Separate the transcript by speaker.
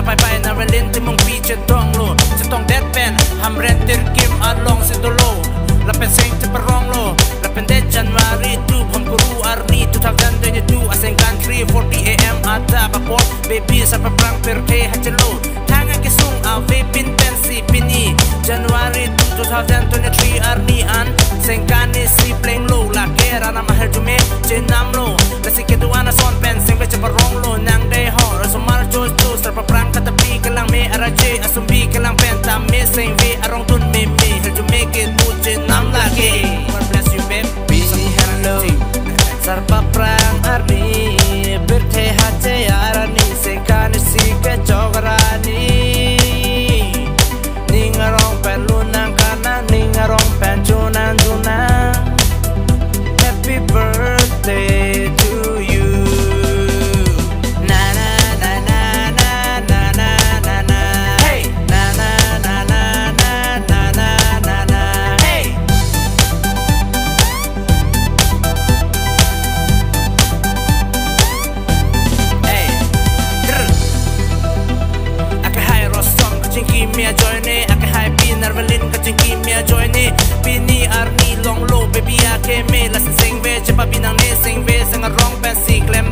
Speaker 1: ไปไปนาเวลินที่มึงปีจะต้องโลจะต้องเด็ดเป็นทำเรนติร์กิมอาลองสิโดโลและเป็นเสียงจะประรองโลและเป็นเดจันวารีตูผมก็รู้อารีทุกทางกันด้วยดูอาเซนกัน3:40 AM อาตาบะปอดเบบี้สับปะปรังเปรเทฮัจโลทางกันกิซุงอาเวปินเป็นสีปินีจันวารีทุกทางกันด้วยอารีอันเซนกันนี่สีเพลงโลลาเกรานามาเฮจุเมเจนามโลและสิเกตุอานาซอนเป็นเสียงเวจะประรองโลนางได้ห่อเราสมาร์ทโจสตูสับปะปรังกัตปีกำลังเมอาราเจอสมบีกำลังเป็นตามเมเซงเวอารองตุนเมเฮจุเมเกตูเจนามลาเกGod bless you baby hello sarpa prang arni birthe hache arani sekani sike jograni ningarong pen lunang kana ningarong pen junan junan happy birthday to you na na na na na na na na na hey na na na na na na na na na hey Kimia join ni, ake hai pinar valin kacing kimia join ni, pini arni long low baby ake me la sing ve, cepat binang ni sing ve, sangat wrong pen si klem